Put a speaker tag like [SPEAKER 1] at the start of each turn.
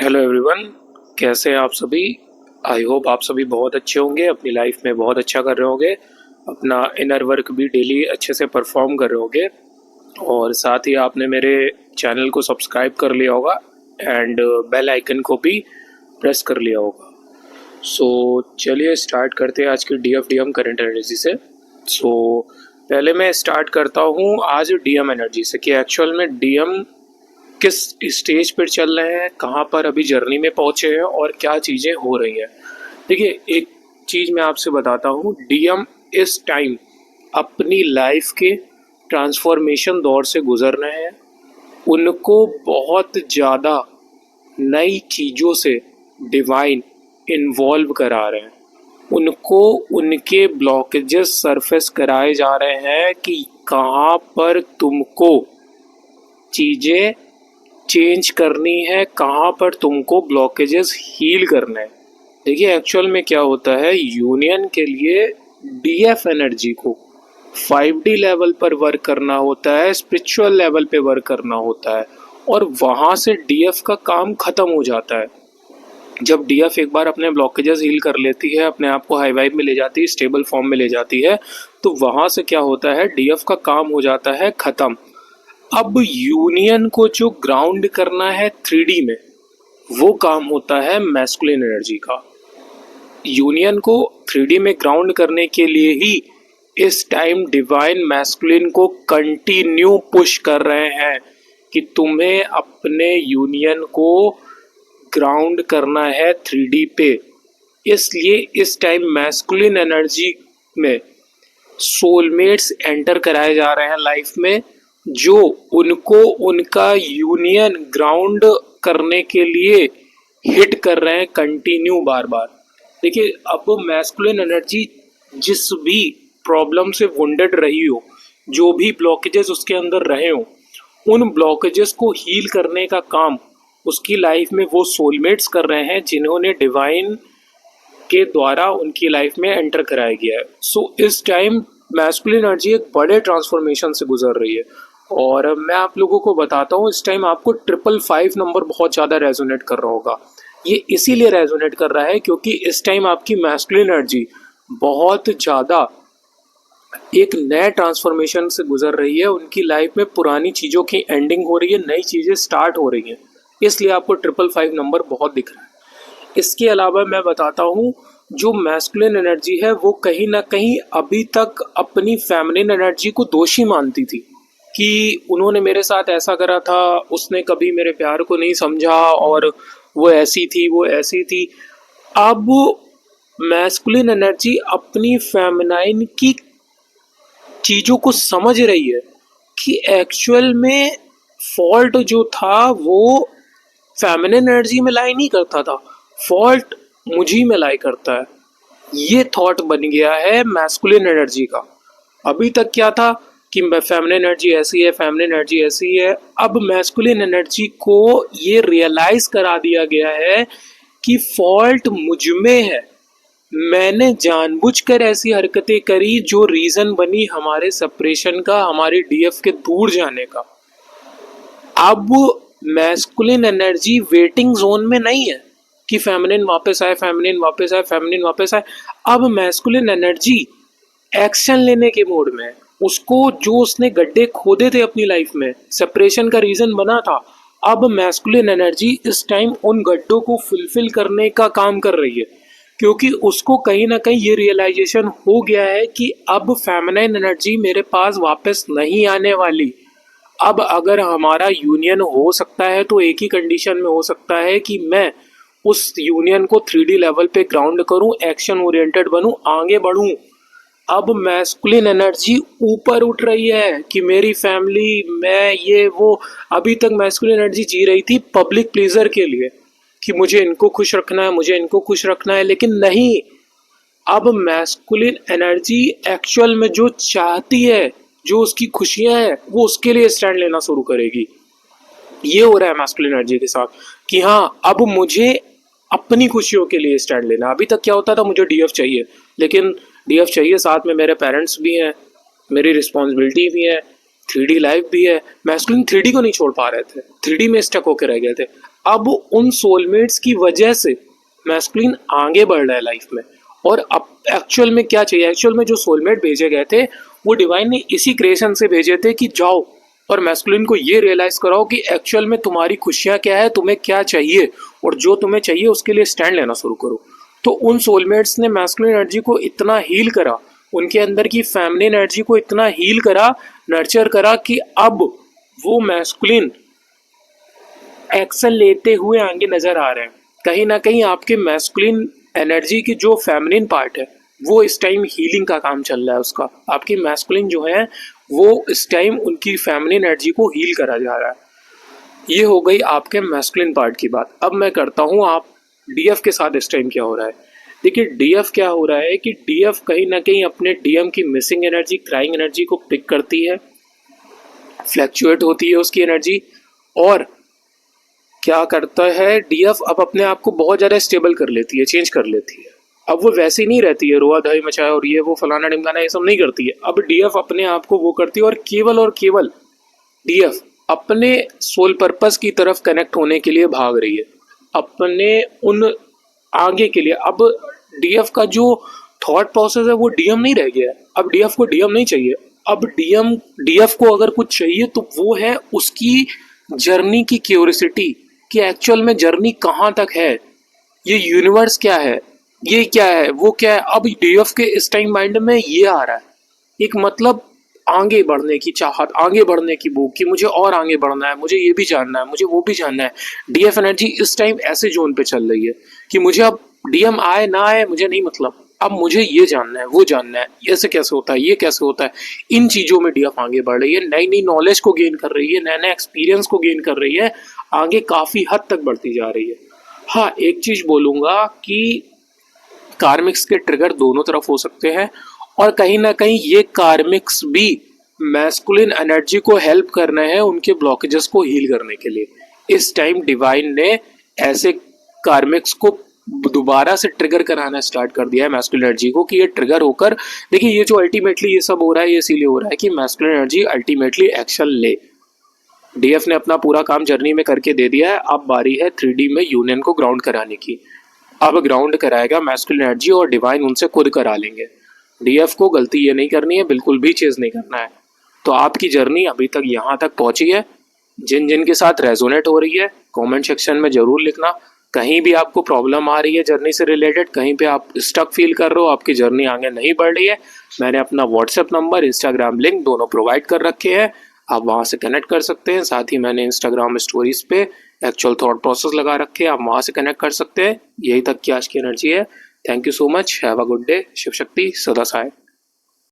[SPEAKER 1] Hello everyone, कैसे हैं आप सभी। आई होप आप सभी बहुत अच्छे होंगे, अपनी लाइफ में बहुत अच्छा कर रहे होंगे, अपना इनर वर्क भी डेली अच्छे से परफॉर्म कर रहे होंगे और साथ ही आपने मेरे चैनल को सब्सक्राइब कर लिया होगा एंड बेल आइकन को भी प्रेस कर लिया होगा। सो चलिए स्टार्ट करते हैं आज की डीएम करंट एनर्जी से। पहले मैं स्टार्ट करता हूँ आज डीएम एनर्जी से कि एक्चुअल में डीएम किस स्टेज पर चल रहे हैं, कहाँ पर अभी जर्नी में पहुंचे हैं और क्या चीज़ें हो रही हैं। देखिए, एक चीज़ मैं आपसे बताता हूँ, डीएम इस टाइम अपनी लाइफ के ट्रांसफॉर्मेशन दौर से गुजर रहे हैं। उनको बहुत ज़्यादा नई चीज़ों से डिवाइन इन्वॉल्व करा रहे हैं। उनको उनके ब्लॉकेजेस सरफेस कराए जा रहे हैं कि कहाँ पर तुमको चीज़ें चेंज करनी है, कहाँ पर तुमको ब्लॉकेजेस हील करना है। देखिए, एक्चुअल में क्या होता है, यूनियन के लिए डीएफ एनर्जी को 5D लेवल पर वर्क करना होता है, स्पिरिचुअल लेवल पे वर्क करना होता है और वहाँ से डीएफ का काम ख़त्म हो जाता है। जब डीएफ एक बार अपने ब्लॉकेजेस हील कर लेती है, अपने आप को हाई वाइब में ले जाती है, स्टेबल फॉर्म में ले जाती है, तो वहाँ से क्या होता है, डीएफ का काम हो जाता है ख़त्म। अब यूनियन को जो ग्राउंड करना है 3D में, वो काम होता है मैस्कुलिन एनर्जी का। यूनियन को 3D में ग्राउंड करने के लिए ही इस टाइम डिवाइन मैस्कुलिन को कंटिन्यू पुश कर रहे हैं कि तुम्हें अपने यूनियन को ग्राउंड करना है 3D पे। इसलिए इस टाइम मैस्कुलिन एनर्जी में सोलमेट्स एंटर कराए जा रहे हैं लाइफ में, जो उनको उनका यूनियन ग्राउंड करने के लिए हिट कर रहे हैं कंटिन्यू बार बार। देखिए, अब मैस्कुलिन एनर्जी जिस भी प्रॉब्लम से वुंडेड रही हो, जो भी ब्लॉकेजेस उसके अंदर रहे हो, उन ब्लॉकेजेस को हील करने का काम उसकी लाइफ में वो सोलमेट्स कर रहे हैं जिन्होंने डिवाइन के द्वारा उनकी लाइफ में एंटर कराया गया है। इस टाइम मैस्कुलिन एनर्जी एक बड़े ट्रांसफॉर्मेशन से गुजर रही है और मैं आप लोगों को बताता हूँ, इस टाइम आपको 555 नंबर बहुत ज़्यादा रेजोनेट कर रहा होगा। ये इसीलिए रेजोनेट कर रहा है क्योंकि इस टाइम आपकी मैस्कुलिन एनर्जी बहुत ज़्यादा एक नए ट्रांसफॉर्मेशन से गुजर रही है। उनकी लाइफ में पुरानी चीज़ों की एंडिंग हो रही है, नई चीज़ें स्टार्ट हो रही हैं, इसलिए आपको 555 नंबर बहुत दिख रहा है। इसके अलावा मैं बताता हूँ, जो मैस्कुलिन एनर्जी है वो कहीं ना कहीं अभी तक अपनी फेमिनिन एनर्जी को दोषी मानती थी कि उन्होंने मेरे साथ ऐसा करा था, उसने कभी मेरे प्यार को नहीं समझा और वो ऐसी थी, वो ऐसी थी। अब मैस्कुलिन एनर्जी अपनी फेमिनाइन की चीज़ों को समझ रही है कि एक्चुअल में फॉल्ट जो था वो फेमिनिन एनर्जी में लाई नहीं करता था, फॉल्ट मुझी में लाई करता है। ये थॉट बन गया है मैस्कुलिन एनर्जी का। अभी तक क्या था कि फेमिनिन एनर्जी ऐसी है, फेमिनिन एनर्जी ऐसी है। अब मैस्कुलिन एनर्जी को ये रियलाइज करा दिया गया है कि फॉल्ट मुझ में है, मैंने जानबूझकर ऐसी हरकतें करी जो रीजन बनी हमारे सेपरेशन का, हमारे डीएफ के दूर जाने का। अब मैस्कुलिन एनर्जी वेटिंग जोन में नहीं है कि फेमिनिन वापस आए, फेमिनिन वापस आए, फेमिनिन वापस आए। अब मैस्कुलिन एनर्जी एक्शन लेने के मोड में है। उसको जो उसने गड्ढे खोदे थे अपनी लाइफ में, सेपरेशन का रीजन बना था, अब मैस्कुलिन एनर्जी इस टाइम उन गड्ढों को फुलफिल करने का काम कर रही है क्योंकि उसको कहीं ना कहीं ये रियलाइजेशन हो गया है कि अब फेमिनिन एनर्जी मेरे पास वापस नहीं आने वाली। अब अगर हमारा यूनियन हो सकता है तो एक ही कंडीशन में हो सकता है कि मैं उस यूनियन को 3D लेवल पे ग्राउंड करूं, एक्शन ओरिएंटेड बनूं, आगे बढ़ूं। अब मैस्कुलिन एनर्जी ऊपर उठ रही है कि मेरी फैमिली, मैं, ये वो। अभी तक मैस्कुलिन एनर्जी जी रही थी पब्लिक प्लीजर के लिए कि मुझे इनको खुश रखना है, मुझे इनको खुश रखना है, लेकिन नहीं। अब मैस्कुलिन एनर्जी एक्चुअल में जो चाहती है, जो उसकी खुशियां हैं, वो उसके लिए स्टैंड लेना शुरू करेगी। ये हो रहा है मैस्कुलिन एनर्जी के साथ कि हाँ, अब मुझे अपनी खुशियों के लिए स्टैंड लेना। अभी तक क्या होता था, मुझे डीएफ चाहिए, लेकिन डीएफ चाहिए, साथ में मेरे पेरेंट्स भी हैं, मेरी रिस्पॉन्सिबिलिटी भी है, 3D लाइफ भी है। मैस्कुलिन 3D को नहीं छोड़ पा रहे थे, 3D में स्टक होकर रह गए थे। अब उन सोलमेट्स की वजह से मैस्कुलिन आगे बढ़ रहा है लाइफ में। और अब एक्चुअल में क्या चाहिए, एक्चुअल में जो सोलमेट भेजे गए थे वो डिवाइन ने इसी क्रिएशन से भेजे थे कि जाओ और मैस्कुलिन को ये रियलाइज कराओ कि एक्चुअल में तुम्हारी खुशियां क्या है, तुम्हें क्या चाहिए, और जो तुम्हें चाहिए उसके लिए स्टैंड लेना शुरू करो। तो उन सोलमेट्स ने मैस्कुलिन एनर्जी को इतना हील करा, उनके अंदर की फेमिनिन एनर्जी को इतना हील करा, नर्चर करा, कि अब वो मैस्कुलिन एक्शन लेते हुए आगे नजर आ रहे हैं। कहीं ना कहीं आपके मैस्कुलिन एनर्जी की जो फेमिनिन पार्ट है वो इस टाइम हीलिंग का काम चल रहा है उसका। आपकी मैस्कुलिन जो है वो इस टाइम उनकी फेमिनिन एनर्जी को हील करा जा रहा है। ये हो गई आपके मैस्कुलिन पार्ट की बात। अब मैं करता हूँ आप डीएफ के साथ इस टाइम क्या हो रहा है। देखिए डीएफ क्या हो रहा है कि डीएफ कहीं ना कहीं अपने डीएम की मिसिंग एनर्जी, क्राइंग एनर्जी को पिक करती है, फ्लैक्चुएट होती है उसकी एनर्जी, और क्या करता है डीएफ अब अपने आप को बहुत ज़्यादा स्टेबल कर लेती है, चेंज कर लेती है। अब वो वैसी नहीं रहती है रोआ धाई मचाया और ये वो फलाना ढिमकाना, ये सब नहीं करती है। अब डीएफ अपने आप को वो करती है और केवल डीएफ अपने सोल पर्पस की तरफ कनेक्ट होने के लिए भाग रही है, अपने उन आगे के लिए। अब डीएफ का जो थॉट प्रोसेस है वो डीएम नहीं रह गया है। अब डीएफ को डीएम नहीं चाहिए। अब डीएफ को अगर कुछ चाहिए तो वो है उसकी जर्नी की क्यूरियोसिटी, कि एक्चुअल में जर्नी कहाँ तक है, ये यूनिवर्स क्या है, ये क्या है, वो क्या है। अब डीएफ के इस टाइम माइंड में ये आ रहा है एक मतलब आगे बढ़ने की चाहत, आगे बढ़ने की भूख, कि मुझे और आगे बढ़ना है, मुझे ये भी जानना है, मुझे वो भी जानना है। डीएफ एनर्जी इस टाइम ऐसे जोन पे चल रही है कि मुझे अब डीएम आए ना आए मुझे नहीं मतलब, अब मुझे ये जानना है, वो जानना है, ऐसे कैसे होता है, ये कैसे होता है। इन चीजों में डीएफ आगे बढ़ रही है, नई नई नॉलेज को गेन कर रही है, नए नए एक्सपीरियंस को गेन कर रही है, आगे काफी हद तक बढ़ती जा रही है। हाँ, एक चीज बोलूंगा कि कार्मिक्स के ट्रिगर दोनों तरफ हो सकते हैं, और कहीं ना कहीं ये कार्मिक्स भी मैस्कुलिन एनर्जी को हेल्प कर रहे हैं उनके ब्लॉकेजेस को हील करने के लिए। इस टाइम डिवाइन ने ऐसे कार्मिक्स को दोबारा से ट्रिगर कराना स्टार्ट कर दिया है मैस्कुलिन एनर्जी को, कि ये ट्रिगर होकर, देखिए ये जो अल्टीमेटली ये सब हो रहा है ये इसीलिए हो रहा है कि मैस्कुलिन एनर्जी अल्टीमेटली एक्शन ले। डीएफ ने अपना पूरा काम जर्नी में करके दे दिया है, अब बारी है 3D में यूनियन को ग्राउंड कराने की। अब ग्राउंड कराएगा मैस्कुलिन एनर्जी और डिवाइन उनसे खुद करा लेंगे। डीएफ को गलती ये नहीं करनी है, बिल्कुल भी चेज नहीं करना है। तो आपकी जर्नी अभी तक यहाँ तक पहुंची है। जिन जिन के साथ रेजोनेट हो रही है कमेंट सेक्शन में जरूर लिखना। कहीं भी आपको प्रॉब्लम आ रही है जर्नी से रिलेटेड, कहीं पे आप स्टक फील कर रहे हो, आपकी जर्नी आगे नहीं बढ़ रही है, मैंने अपना व्हाट्सएप नंबर, इंस्टाग्राम लिंक दोनों प्रोवाइड कर रखे हैं, आप वहाँ से कनेक्ट कर सकते हैं। साथ ही मैंने इंस्टाग्राम स्टोरीज पे एक्चुअल थॉट प्रोसेस लगा रखे हैं, आप वहाँ से कनेक्ट कर सकते हैं। यही तक की आज की एनर्जी है। Thank you so much, have a good day. Shiv Shakti, सदा साय।